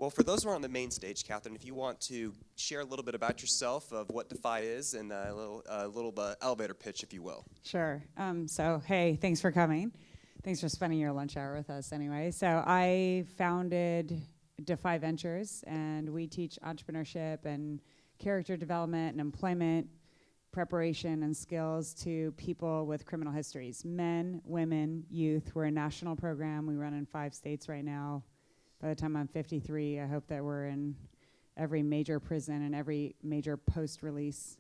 Well, for those who are on the main stage, Catherine, if you want to share a little bit about yourself, of what Defy is, and a little elevator pitch, if you will. Sure. So, hey, thanks for coming. Thanks for spending your lunch hour with us anyway. So I founded Defy Ventures, and we teach entrepreneurship and character development and employment preparation and skills to people with criminal histories, men, women, youth. We're a national program. We run in 5 states right now. By the time I'm 53, I hope that we're in every major prison and every major post-release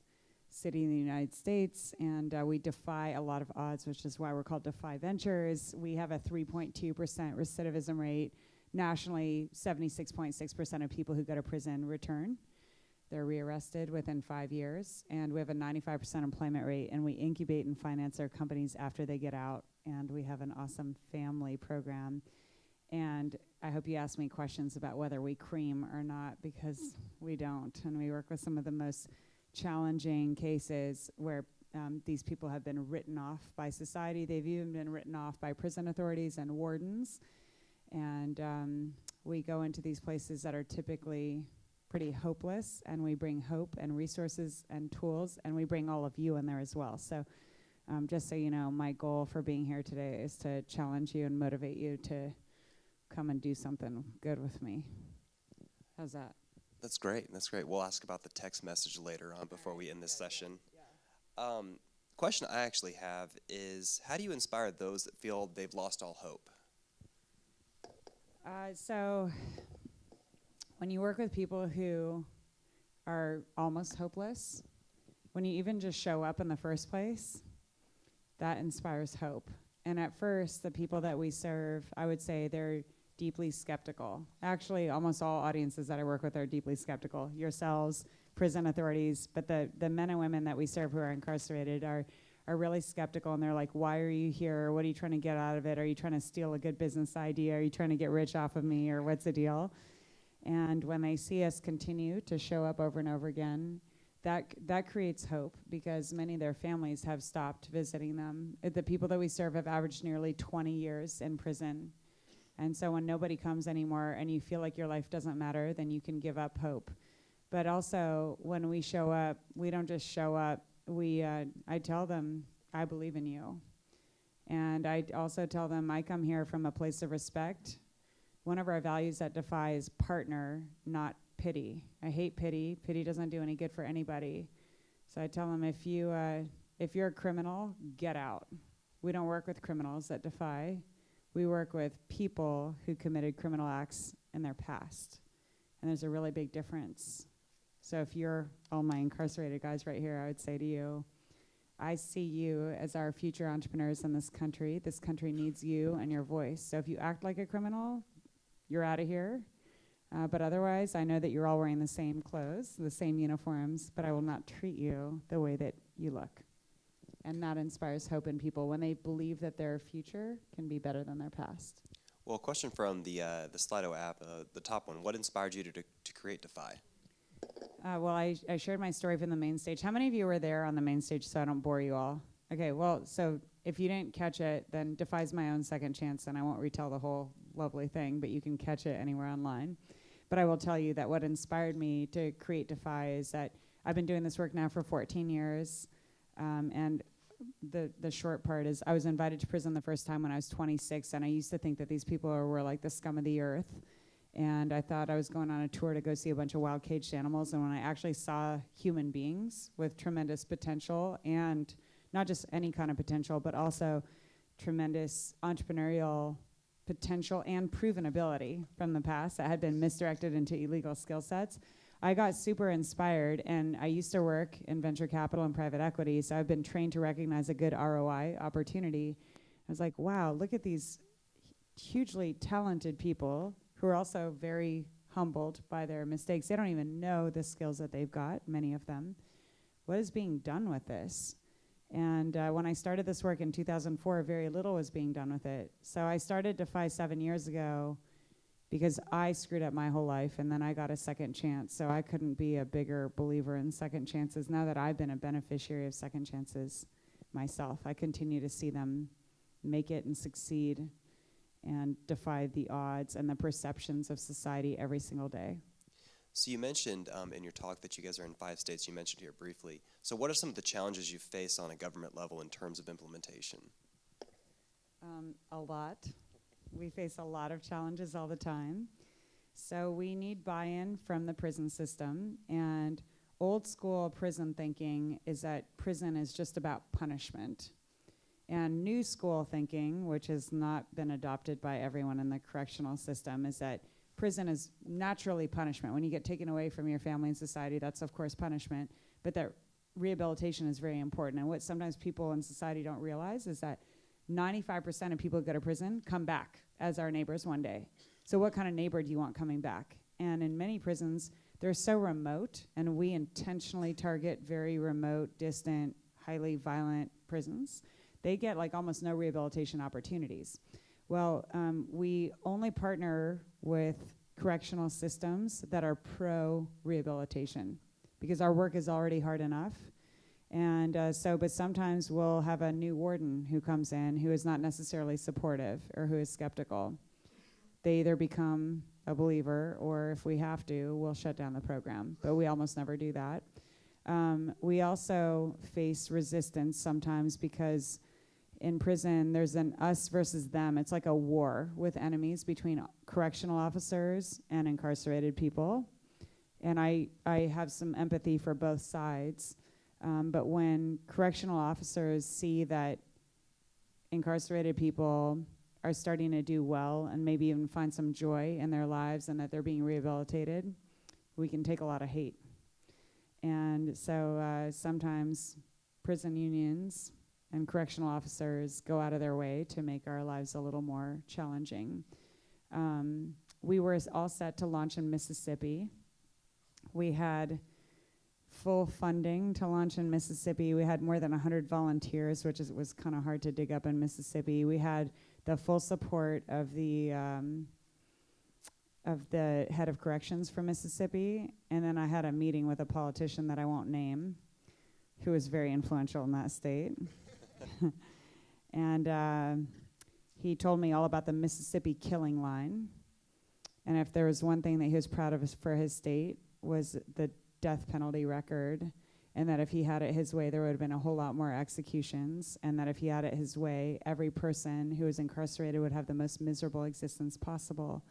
city in the United States. And we defy a lot of odds, which is why we're called Defy Ventures. We have a 3.2% recidivism rate. Nationally, 76.6% of people who go to prison return. They're rearrested within 5 years. And we have a 95% employment rate. And we incubate and finance their companies after they get out. And we have an awesome family program. And I hope you ask me questions about whether we cream or not, because we don't. And we work with some of the most challenging cases where these people have been written off by society. They've even been written off by prison authorities and wardens. And we go into these places that are typically pretty hopeless, and we bring hope and resources and tools, and we bring all of you in there as well. So just so you know, my goal for being here today is to challenge you and motivate you to come and do something good with me. How's that? That's great. That's great. We'll ask about the text message later on before we end this session. Yeah. Question I actually have is, how do you inspire those that feel they've lost all hope? So when you work with people who are almost hopeless, when you even just show up in the first place, that inspires hope. And at first, the people that we serve, I would say they're deeply skeptical. Actually, almost all audiences that I work with are deeply skeptical. Yourselves, prison authorities, but the men and women that we serve who are incarcerated are really skeptical, and they're like, why are you here? What are you trying to get out of it? Are you trying to steal a good business idea? Are you trying to get rich off of me, or what's the deal? And when they see us continue to show up over and over again, that creates hope, because many of their families have stopped visiting them. The people that we serve have averaged nearly 20 years in prison. And so when nobody comes anymore and you feel like your life doesn't matter, then you can give up hope. But also, when we show up, we don't just show up. I tell them, I believe in you. And I also tell them, I come here from a place of respect. One of our values at Defy is partner, not pity. I hate pity. Pity doesn't do any good for anybody. So I tell them, if you're a criminal, get out. We don't work with criminals at Defy. We work with people who committed criminal acts in their past. And there's a really big difference. So if you're all my incarcerated guys right here, I would say to you, I see you as our future entrepreneurs in this country. This country needs you and your voice. So if you act like a criminal, you're out of here. But otherwise, I know that you're all wearing the same clothes, the same uniforms, but I will not treat you the way that you look. And that inspires hope in people when they believe that their future can be better than their past. Well, a question from the Slido app, the top one. What inspired you to create Defy? Well, I shared my story from the main stage. How many of you were there on the main stage, so I don't bore you all? Okay, well, so if you didn't catch it, then Defy's my own second chance, and I won't retell the whole lovely thing, but you can catch it anywhere online. But I will tell you that what inspired me to create Defy is that I've been doing this work now for 14 years, and the short part is I was invited to prison the first time when I was 26, and I used to think that these people were like the scum of the earth. And I thought I was going on a tour to go see a bunch of wild caged animals, and when I actually saw human beings with tremendous potential, and not just any kind of potential, but also tremendous entrepreneurial potential and proven ability from the past that had been misdirected into illegal skill sets, I got super inspired. And I used to work in venture capital and private equity, so I've been trained to recognize a good ROI opportunity. I was like, wow, look at these hugely talented people who are also very humbled by their mistakes. They don't even know the skills that they've got, many of them. What is being done with this? And when I started this work in 2004, very little was being done with it. So I started Defy 7 years ago because I screwed up my whole life, and then I got a second chance. So I couldn't be a bigger believer in second chances. Now that I've been a beneficiary of second chances myself, I continue to see them make it and succeed. and defy the odds and the perceptions of society every single day. So you mentioned in your talk that you guys are in 5 states. You mentioned here briefly. So what are some of the challenges you face on a government level in terms of implementation? A lot. We face a lot of challenges all the time. So we need buy-in from the prison system, and old school prison thinking is that prison is just about punishment. And new school thinking, which has not been adopted by everyone in the correctional system, is that prison is naturally punishment. When you get taken away from your family and society, that's of course punishment, but that rehabilitation is very important. And what sometimes people in society don't realize is that 95% of people who go to prison come back as our neighbors one day. So what kind of neighbor do you want coming back? And in many prisons, they're so remote, and we intentionally target very remote, distant, highly violent prisons. They get like almost no rehabilitation opportunities. Well, we only partner with correctional systems that are pro-rehabilitation because our work is already hard enough. And but sometimes we'll have a new warden who comes in who is not necessarily supportive or who is skeptical. They either become a believer, or if we have to, we'll shut down the program. But we almost never do that. We also face resistance sometimes because in prison there's an us versus them. It's like a war with enemies between correctional officers and incarcerated people. And I have some empathy for both sides. But when correctional officers see that incarcerated people are starting to do well and maybe even find some joy in their lives and that they're being rehabilitated, we can take a lot of hate. And so sometimes prison unions and correctional officers go out of their way to make our lives a little more challenging. We were all set to launch in Mississippi. We had full funding to launch in Mississippi. We had more than 100 volunteers, which was kind of hard to dig up in Mississippi. We had the full support of the head of corrections for Mississippi, and then I had a meeting with a politician that I won't name, who was very influential in that state. And he told me all about the Mississippi killing line. And if there was one thing that he was proud of for his state was the death penalty record, and that if he had it his way, there would have been a whole lot more executions, and that if he had it his way, every person who was incarcerated would have the most miserable existence possible.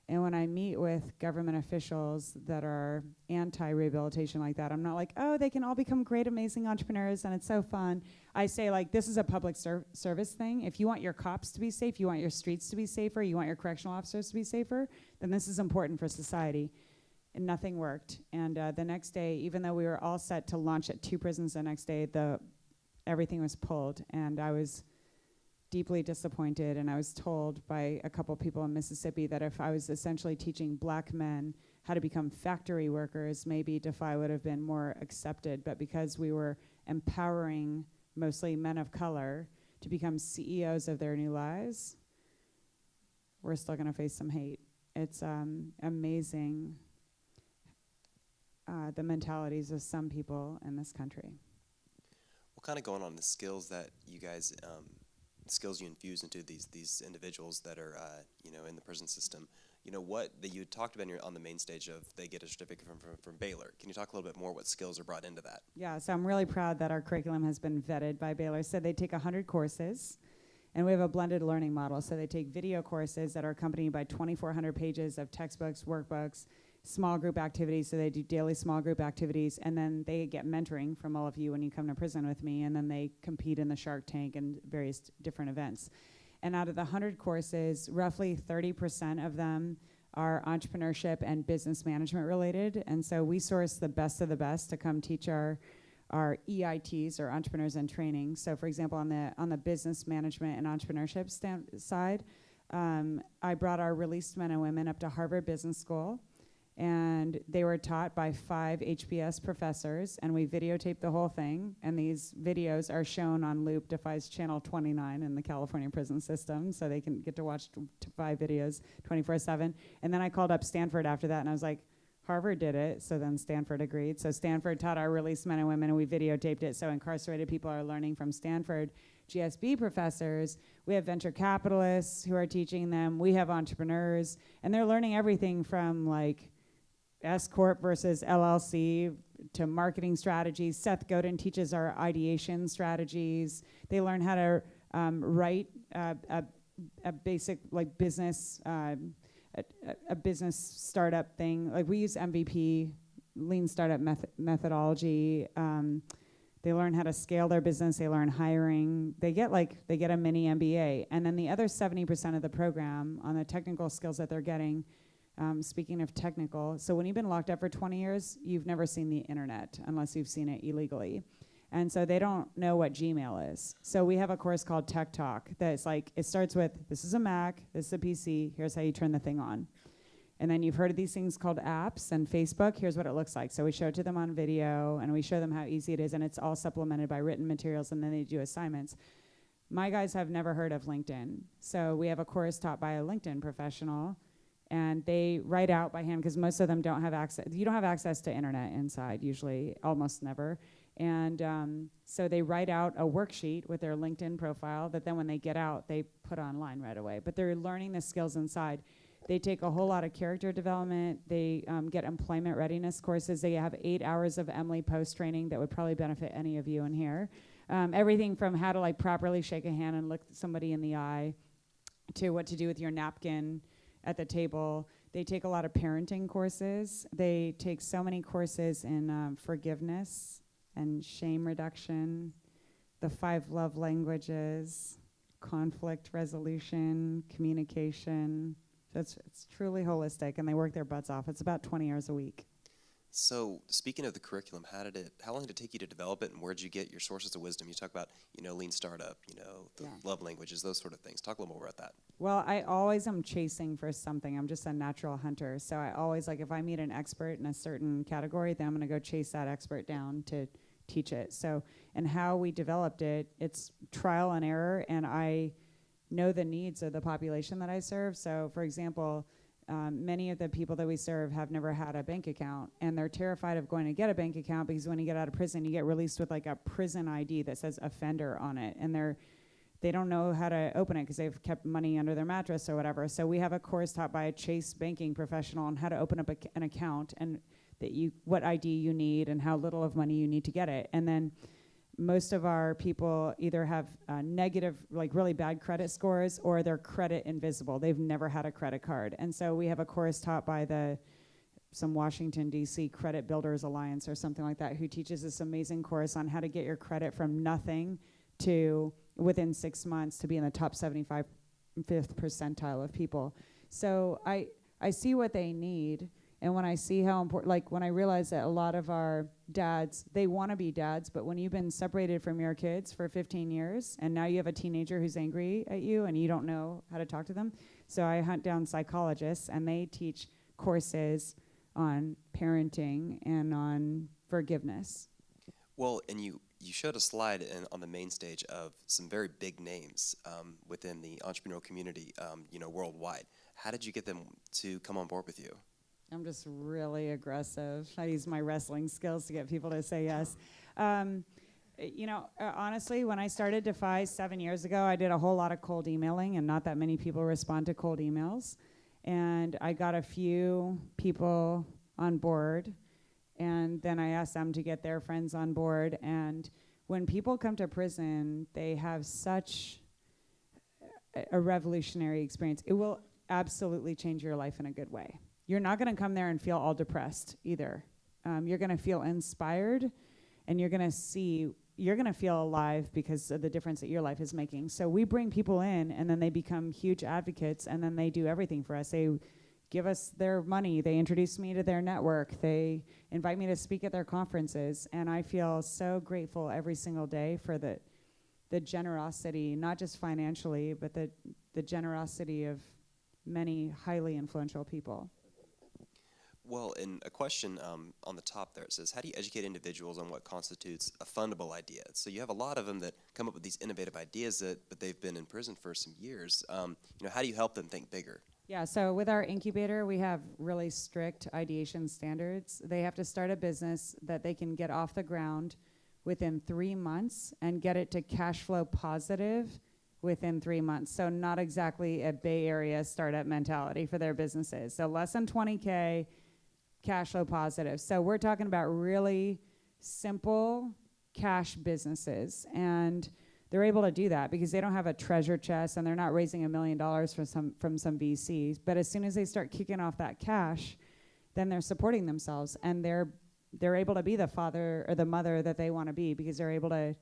And when I meet with government officials that are anti-rehabilitation like that, I'm not like, oh, they can all become great, amazing entrepreneurs, and it's so fun. I say, like, this is a public service thing. If you want your cops to be safe, you want your streets to be safer, you want your correctional officers to be safer, then this is important for society. And nothing worked. And the next day, even though we were all set to launch at 2 prisons the next day, everything was pulled. And I was deeply disappointed. And I was told by a couple people in Mississippi that if I was essentially teaching black men how to become factory workers, maybe Defy would have been more accepted. But because we were empowering mostly men of color to become CEOs of their new lives, we're still going to face some hate. It's amazing. The mentalities of some people in this country. What kind of going on the skills that you guys, skills you infuse into these individuals that are, in the prison system? What that you talked about on the main stage of they get a certificate from Baylor. Can you talk a little bit more what skills are brought into that? Yeah, so I'm really proud that our curriculum has been vetted by Baylor. So they take 100 courses, and we have a blended learning model. So they take video courses that are accompanied by 2,400 pages of textbooks, workbooks, small group activities, so they do daily small group activities, and then they get mentoring from all of you when you come to prison with me, and then they compete in the Shark Tank and various different events. And out of the 100 courses, roughly 30% of them are entrepreneurship and business management related, and so we source the best of the best to come teach our EITs, or entrepreneurs in training. So for example, on the business management and entrepreneurship side, I brought our released men and women up to Harvard Business School, and they were taught by 5 HBS professors, and we videotaped the whole thing, and these videos are shown on loop, Defy's channel 29 in the California prison system, so they can get to watch 5 videos 24/7. And then I called up Stanford after that, and I was like, Harvard did it, so then Stanford agreed. So Stanford taught our released men and women, and we videotaped it, so incarcerated people are learning from Stanford GSB professors, we have venture capitalists who are teaching them, we have entrepreneurs, and they're learning everything from like S Corp versus LLC to marketing strategies. Seth Godin teaches our ideation strategies. They learn how to write a basic like business, a business startup thing. Like we use MVP, lean startup methodology. They learn how to scale their business. They learn hiring. They get a mini MBA. And then the other 70% of the program on the technical skills that they're getting, speaking of technical, so when you've been locked up for 20 years, you've never seen the internet unless you've seen it illegally. And so they don't know what Gmail is. So we have a course called Tech Talk that's like, it starts with, this is a Mac, this is a PC, here's how you turn the thing on. And then you've heard of these things called apps and Facebook, here's what it looks like. So we show it to them on video, and we show them how easy it is, and it's all supplemented by written materials, and then they do assignments. My guys have never heard of LinkedIn. So we have a course taught by a LinkedIn professional, and they write out by hand, because most of them don't have access. You don't have access to internet inside, usually, almost never. And so they write out a worksheet with their LinkedIn profile that then when they get out, they put online right away. But they're learning the skills inside. They take a whole lot of character development. They get employment readiness courses. They have 8 hours of Emily Post training that would probably benefit any of you in here. Everything from how to like properly shake a hand and look somebody in the eye to what to do with your napkin at the table. They take a lot of parenting courses. They take so many courses in forgiveness and shame reduction, the 5 love languages, conflict resolution, communication. So it's truly holistic, and they work their butts off. It's about 20 hours a week. So speaking of the curriculum, how long did it take you to develop it, and where did you get your sources of wisdom? You talk about, lean startup, the love languages, those sort of things. Talk a little more about that. Well, I always am chasing for something. I'm just a natural hunter. So I always, like, if I meet an expert in a certain category, then I'm going to go chase that expert down to teach it. So, and how we developed it, it's trial and error, and I know the needs of the population that I serve. So, for example, many of the people that we serve have never had a bank account, and they're terrified of going to get a bank account because when you get out of prison, you get released with like a prison ID that says offender on it, and they don't know how to open it because they've kept money under their mattress or whatever. So we have a course taught by a Chase banking professional on how to open up an account, and what ID you need and how little of money you need to get it. And then most of our people either have negative, like really bad credit scores, or they're credit invisible. They've never had a credit card. And so we have a course taught by some Washington, D.C. Credit Builders Alliance or something like that, who teaches this amazing course on how to get your credit from nothing to within 6 months to be in the top 75th percentile of people. So I see what they need. And when I see how important, like when I realize that a lot of our dads, they want to be dads, but when you've been separated from your kids for 15 years, and now you have a teenager who's angry at you and you don't know how to talk to them. So I hunt down psychologists, and they teach courses on parenting and on forgiveness. Well, and you showed a slide on the main stage of some very big names within the entrepreneurial community, worldwide. How did you get them to come on board with you? I'm just really aggressive. I use my wrestling skills to get people to say yes. Honestly, when I started Defy 7 years ago, I did a whole lot of cold emailing, and not that many people respond to cold emails. And I got a few people on board, and then I asked them to get their friends on board. And when people come to prison, they have such a revolutionary experience. It will absolutely change your life in a good way. You're not going to come there and feel all depressed either. You're going to feel inspired, and you're going to feel alive because of the difference that your life is making. So we bring people in, and then they become huge advocates, and then they do everything for us. They give us their money. They introduce me to their network. They invite me to speak at their conferences, and I feel so grateful every single day for the generosity, not just financially, but the generosity of many highly influential people. Well, and a question on the top there, it says, how do you educate individuals on what constitutes a fundable idea? So you have a lot of them that come up with these innovative ideas but they've been in prison for some years. How do you help them think bigger? Yeah, so with our incubator, we have really strict ideation standards. They have to start a business that they can get off the ground within 3 months and get it to cash flow positive within 3 months. So not exactly a Bay Area startup mentality for their businesses. So less than 20K, cash flow positive. So we're talking about really simple cash businesses. And they're able to do that because they don't have a treasure chest and they're not raising $1 million from some VCs. But as soon as they start kicking off that cash, then they're supporting themselves and they're able to be the father or the mother that they want to be because they're able to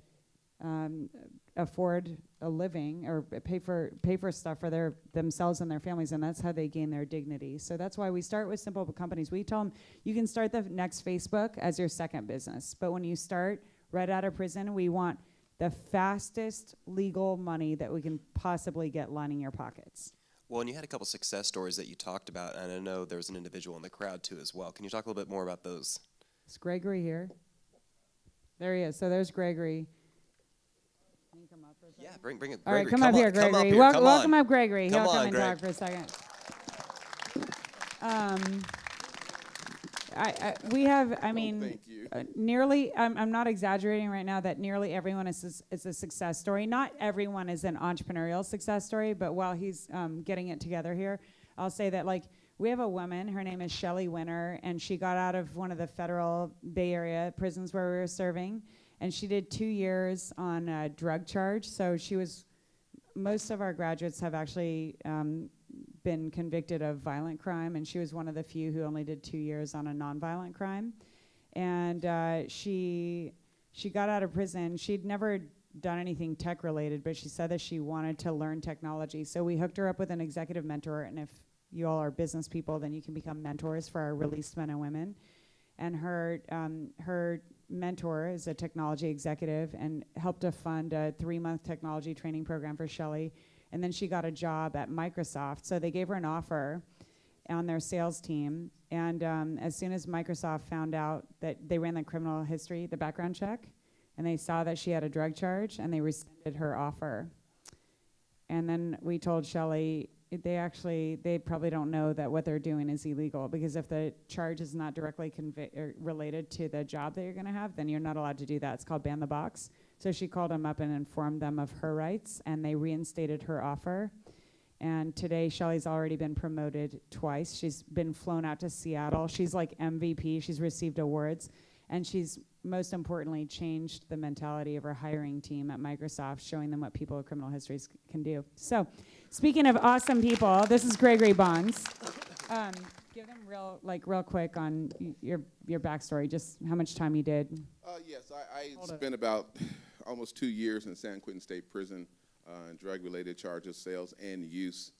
afford a living or pay for stuff for themselves and their families, and that's how they gain their dignity. So that's why we start with simple companies. We tell them you can start the next Facebook as your second business, but when you start right out of prison, we want the fastest legal money that we can possibly get lining your pockets. Well, and you had a couple success stories that you talked about, and I know there was an individual in the crowd too as well. Can you talk a little bit more about those? Is Gregory here? There he is. So there's Gregory. Can you come up for a second? Yeah, bring it. All right, Gregory, come up here, Gregory. Welcome up, Gregory. Come He'll come on, and Greg. talk for a second. We have, I mean, thank you. nearly, I'm not exaggerating right now that nearly everyone is a success story. Not everyone is an entrepreneurial success story, but while he's getting it together here, I'll say that, like, we have a woman, her name is Shelly Winter, and she got out of one of the federal Bay Area prisons where we were serving, and she did 2 years on a drug charge. So most of our graduates have actually been convicted of violent crime, and she was one of the few who only did 2 years on a nonviolent crime. And she got out of prison. She'd never done anything tech related, but she said that she wanted to learn technology. So we hooked her up with an executive mentor, and if you all are business people, then you can become mentors for our released men and women. And her mentor is a technology executive and helped to fund a 3-month technology training program for Shelly. And then she got a job at Microsoft. So they gave her an offer on their sales team. And as soon as Microsoft found out that they ran the criminal history, the background check, and they saw that she had a drug charge, and they rescinded her offer. And then we told Shelly, they probably don't know that what they're doing is illegal, because if the charge is not directly related to the job that you're going to have, then you're not allowed to do that. It's called ban the box. So she called them up and informed them of her rights, and they reinstated her offer. And today, Shelly's already been promoted twice. She's been flown out to Seattle. She's like MVP. She's received awards. And she's, most importantly, changed the mentality of her hiring team at Microsoft, showing them what people with criminal histories can do. So, speaking of awesome people, this is Gregory Bonds. Give them real quick on your backstory, just how much time you did. Yes, I spent about almost 2 years in San Quentin State Prison, drug-related charges, sales and use.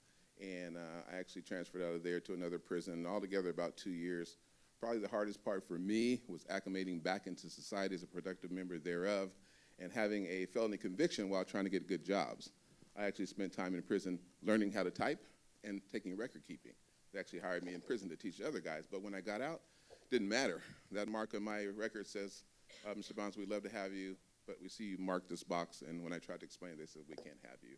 And I actually transferred out of there to another prison, altogether about 2 years. Probably the hardest part for me was acclimating back into society as a productive member thereof and having a felony conviction while trying to get good jobs. I actually spent time in prison learning how to type and taking record keeping. They actually hired me in prison to teach the other guys, but when I got out, it didn't matter. That mark on my record says, Mr. Bonds, we'd love to have you, but we see you marked this box, and when I tried to explain, they said, we can't have you.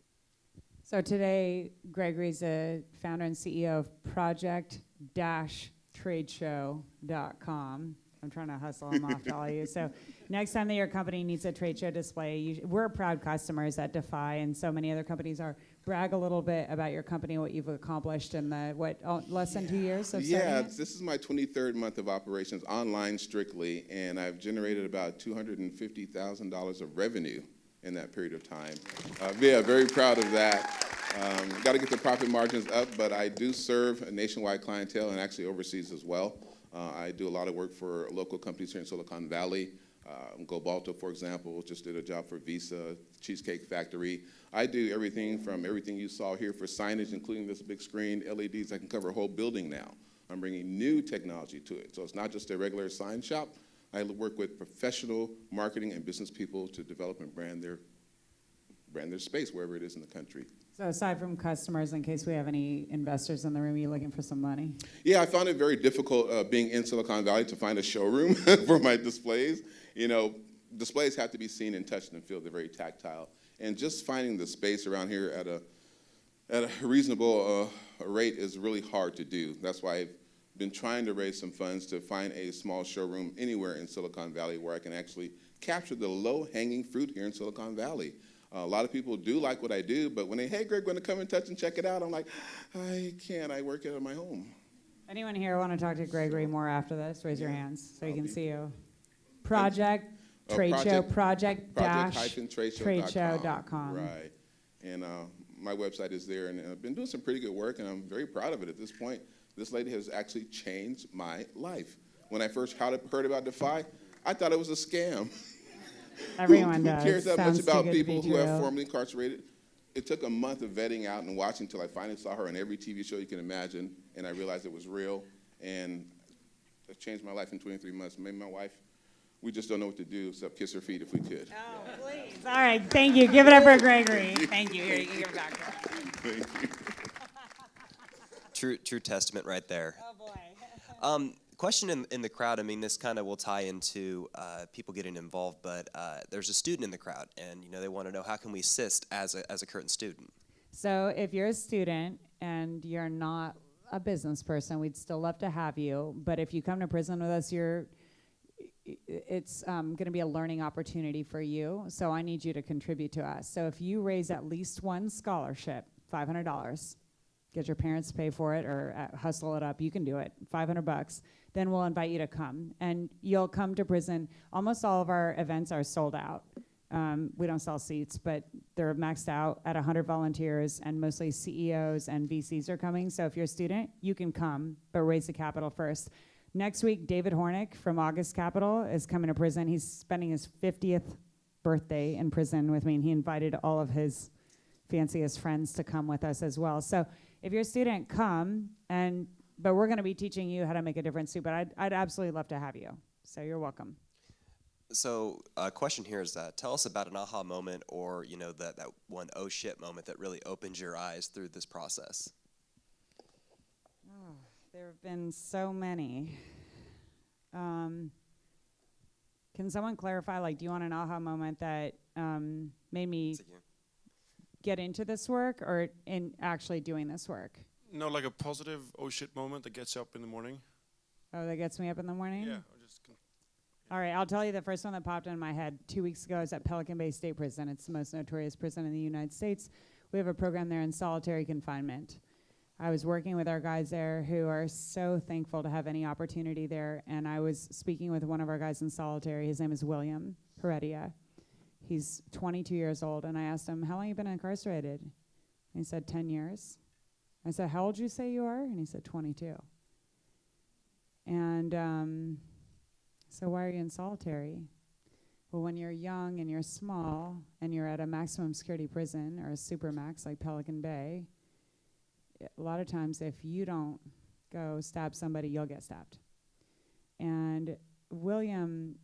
So today, Gregory's a founder and CEO of project-tradeshow.com. I'm trying to hustle them off to all of you. So next time that your company needs a trade show display, we're proud customers at Defy, and so many other companies are. Brag a little bit about your company, what you've accomplished in the, less than 2 years of starting it? This is my 23rd month of operations, online strictly, and I've generated about $250,000 of revenue in that period of time. Very proud of that. Got to get the profit margins up, but I do serve a nationwide clientele and actually overseas as well. I do a lot of work for local companies here in Silicon Valley. Gobalto, for example, just did a job for Visa, Cheesecake Factory. I do everything from everything you saw here for signage, including this big screen, LEDs. I can cover a whole building now. I'm bringing new technology to it. So it's not just a regular sign shop. I work with professional marketing and business people to develop and brand their space wherever it is in the country. So aside from customers, in case we have any investors in the room, are you looking for some money? Yeah, I found it very difficult being in Silicon Valley to find a showroom for my displays. You know, displays have to be seen and touched and feel. They're very tactile. And just finding the space around here at a reasonable rate is really hard to do. That's why I've been trying to raise some funds to find a small showroom anywhere in Silicon Valley where I can actually capture the low-hanging fruit here in Silicon Valley. A lot of people do like what I do, but when they, hey, Greg, want to come and touch and check it out, I'm like, I can't. I work out of my home. Anyone here want to talk to Gregory more after this? Raise your hands so he can see you. Project tradeshow.com. Right. And my website is there, and I've been doing some pretty good work, and I'm very proud of it at this point. This lady has actually changed my life. When I first heard about Defy, I thought it was a scam. Everyone who does. cares that Sounds much about too good to people be who are true. formerly incarcerated? It took a month of vetting out and watching until I finally saw her on every TV show you can imagine, and I realized it was real, and it changed my life in 23 months. Maybe my wife, we just don't know what to do except kiss her feet if we could. Oh, please. All right, thank you. Give it up for Gregory. Thank you. Here, you can give it back to him. Thank you. True testament right there. Oh, boy. Question in the crowd, I mean, this kind of will tie into people getting involved, but there's a student in the crowd, and they want to know, how can we assist as a current student? So if you're a student and you're not a business person, we'd still love to have you. But if you come to prison with us, it's going to be a learning opportunity for you. So I need you to contribute to us. So if you raise at least one scholarship, $500, get your parents to pay for it or hustle it up, you can do it, $500, then we'll invite you to come. And you'll come to prison. Almost all of our events are sold out. We don't sell seats, but they're maxed out at 100 volunteers, and mostly CEOs and VCs are coming. So if you're a student, you can come, but raise the capital first. Next week, David Hornick from August Capital is coming to prison. He's spending his 50th birthday in prison with me, and he invited all of his fanciest friends to come with us as well. So if you're a student, come, but we're going to be teaching you how to make a difference too, but I'd absolutely love to have you. So you're welcome. So a question here is tell us about an aha moment, or that one oh shit moment that really opened your eyes through this process. Oh, there have been so many. Can someone clarify, do you want an aha moment that made me get into this work, or in actually doing this work? No, like a positive oh shit moment that gets you up in the morning. Oh, that gets me up in the morning? Yeah. All right, I'll tell you the first one that popped in my head. 2 weeks ago, I was at Pelican Bay State Prison. It's the most notorious prison in the United States. We have a program there in solitary confinement. I was working with our guys there who are so thankful to have any opportunity there, and I was speaking with one of our guys in solitary. His name is William Heredia. He's 22 years old, and I asked him, how long have you been incarcerated? And he said, 10 years. I said, how old did you say you are? And he said, 22. And so why are you in solitary? Well, when you're young and you're small and you're at a maximum security prison or a supermax like Pelican Bay, a lot of times if you don't go stab somebody, you'll get stabbed. And William,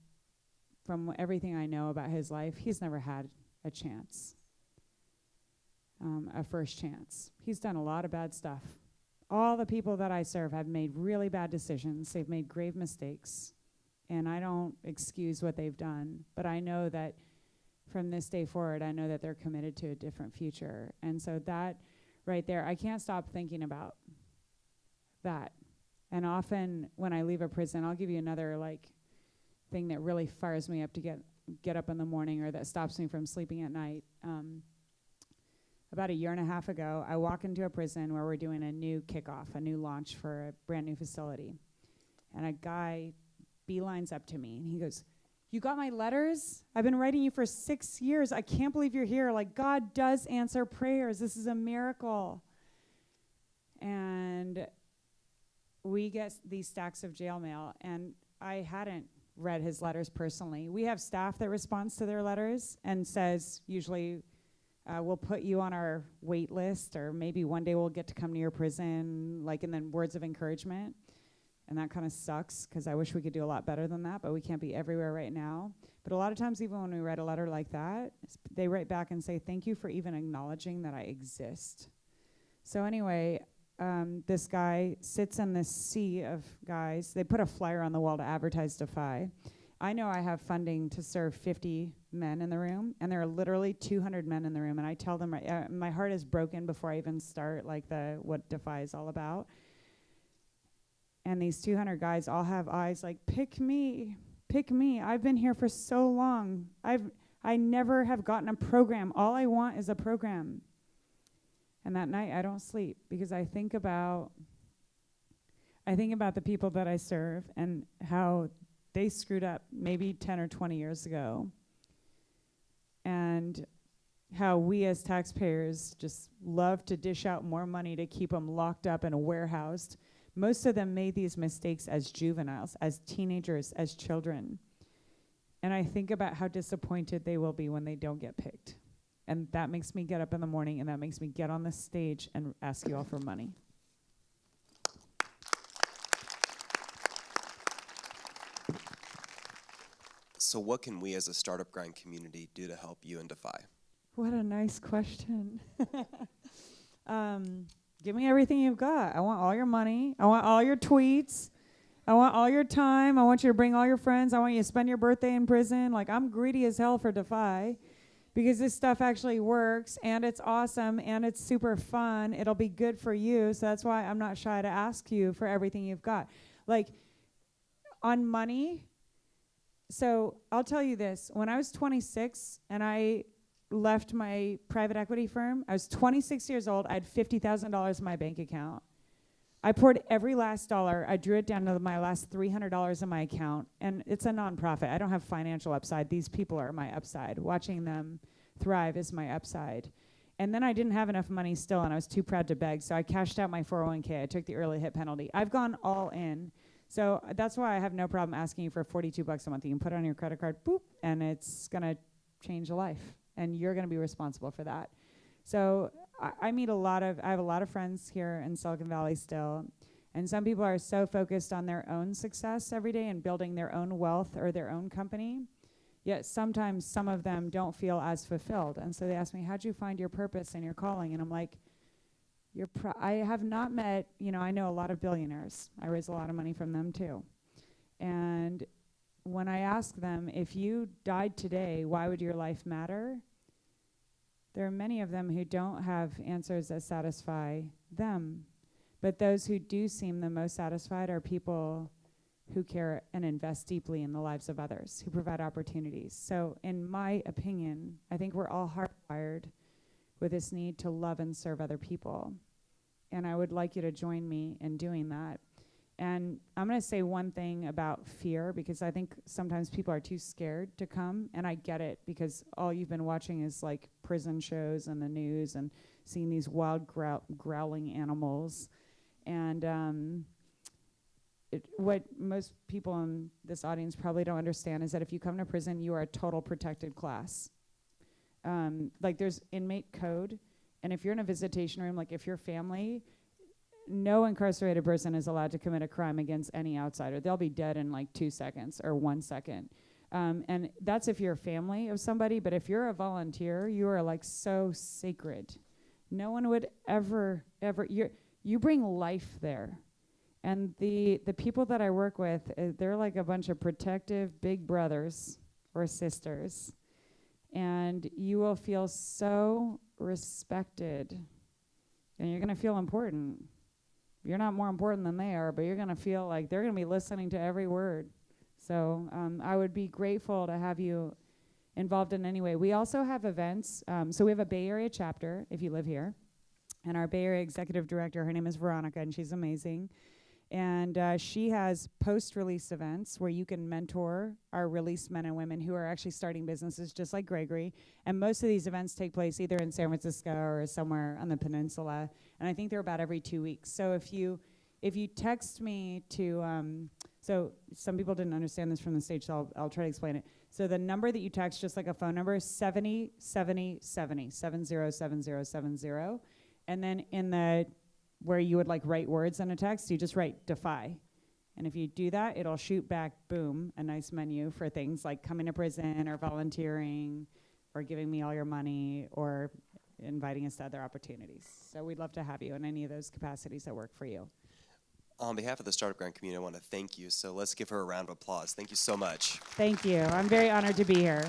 from everything I know about his life, he's never had a chance, a first chance. He's done a lot of bad stuff. All the people that I serve have made really bad decisions. They've made grave mistakes. And I don't excuse what they've done, but I know that from this day forward, I know that they're committed to a different future. And so that right there, I can't stop thinking about that. And often when I leave a prison, I'll give you another thing that really fires me up to get up in the morning, or that stops me from sleeping at night. About a year and a half ago, I walk into a prison where we're doing a new kickoff, a new launch for a brand new facility. And a guy beelines up to me and he goes, you got my letters? I've been writing you for 6 years. I can't believe you're here. God does answer prayers. This is a miracle. And we get these stacks of jail mail, and I hadn't read his letters personally. We have staff that responds to their letters and says, usually we'll put you on our wait list, or maybe one day we'll get to come to your prison, and then words of encouragement. And that kind of sucks, because I wish we could do a lot better than that, but we can't be everywhere right now. But a lot of times, even when we write a letter like that, they write back and say, thank you for even acknowledging that I exist. So anyway, this guy sits in this sea of guys. They put a flyer on the wall to advertise Defy. I know I have funding to serve 50 men in the room, and there are literally 200 men in the room. And I tell them, my heart is broken before I even start what Defy is all about. And these 200 guys all have eyes like, pick me. pick me. I've been here for so long. I never have gotten a program. All I want is a program. And that night I don't sleep because I think about the people that I serve and how they screwed up maybe 10 or 20 years ago. And how we as taxpayers just love to dish out more money to keep them locked up and warehoused. Most of them made these mistakes as juveniles, as teenagers, as children. And I think about how disappointed they will be when they don't get picked. And that makes me get up in the morning, and that makes me get on the stage and ask you all for money. So what can we as a startup grind community do to help you and Defy? What a nice question. Give me everything you've got. I want all your money. I want all your tweets. I want all your time. I want you to bring all your friends. I want you to spend your birthday in prison. Like, I'm greedy as hell for Defy because this stuff actually works, and it's awesome, and it's super fun. It'll be good for you, so that's why I'm not shy to ask you for everything you've got. Like, on money, so I'll tell you this. When I was 26 and I left my private equity firm, I was 26 years old. I had $50,000 in my bank account. I poured every last dollar. I drew it down to my last $300 in my account. And it's a nonprofit. I don't have financial upside. These people are my upside. Watching them thrive is my upside. And then I didn't have enough money still, and I was too proud to beg. So I cashed out my 401k. I took the early hit penalty. I've gone all in. So that's why I have no problem asking you for $42 a month. You can put it on your credit card, boop, and it's going to change a life. And you're going to be responsible for that. So I have a lot of friends here in Silicon Valley still. And some people are so focused on their own success every day and building their own wealth or their own company. Yet sometimes some of them don't feel as fulfilled. And so they ask me, how'd you find your purpose and your calling? And I'm like, I have not met, I know a lot of billionaires. I raise a lot of money from them too. And when I ask them, if you died today, why would your life matter? There are many of them who don't have answers that satisfy them. But those who do seem the most satisfied are people who care and invest deeply in the lives of others, who provide opportunities. So in my opinion, I think we're all hardwired with this need to love and serve other people. And I would like you to join me in doing that. And I'm going to say one thing about fear, because I think sometimes people are too scared to come, and I get it, because all you've been watching is like prison shows and the news and seeing these wild growling animals. And what most people in this audience probably don't understand is that if you come to prison, you are a total protected class. Like, there's inmate code, and if you're in a visitation room, like if your family, no incarcerated person is allowed to commit a crime against any outsider. They'll be dead in like 2 seconds or 1 second. And that's if you're a family of somebody, but if you're a volunteer, you are like so sacred. No one would ever, you bring life there. And the people that I work with, they're like a bunch of protective big brothers or sisters. And you will feel so respected. And you're going to feel important. You're not more important than they are, but you're going to feel like they're going to be listening to every word. So I would be grateful to have you involved in any way. We also have events. So we have a Bay Area chapter, if you live here. And our Bay Area executive director, her name is Veronica, and she's amazing. And she has post-release events where you can mentor our released men and women who are actually starting businesses just like Gregory. And most of these events take place either in San Francisco or somewhere on the peninsula. And I think they're about every 2 weeks. So if you text me to, so some people didn't understand this from the stage, so I'll try to explain it. So the number that you text, just like a phone number, is 707070, 707070. And then in the where you would like write words in a text, you just write Defy. And if you do that, it'll shoot back, boom, a nice menu for things like coming to prison or volunteering or giving me all your money or inviting us to other opportunities. So we'd love to have you in any of those capacities that work for you. On behalf of the Startup Grind community, I want to thank you. So let's give her a round of applause. Thank you so much. Thank you. I'm very honored to be here.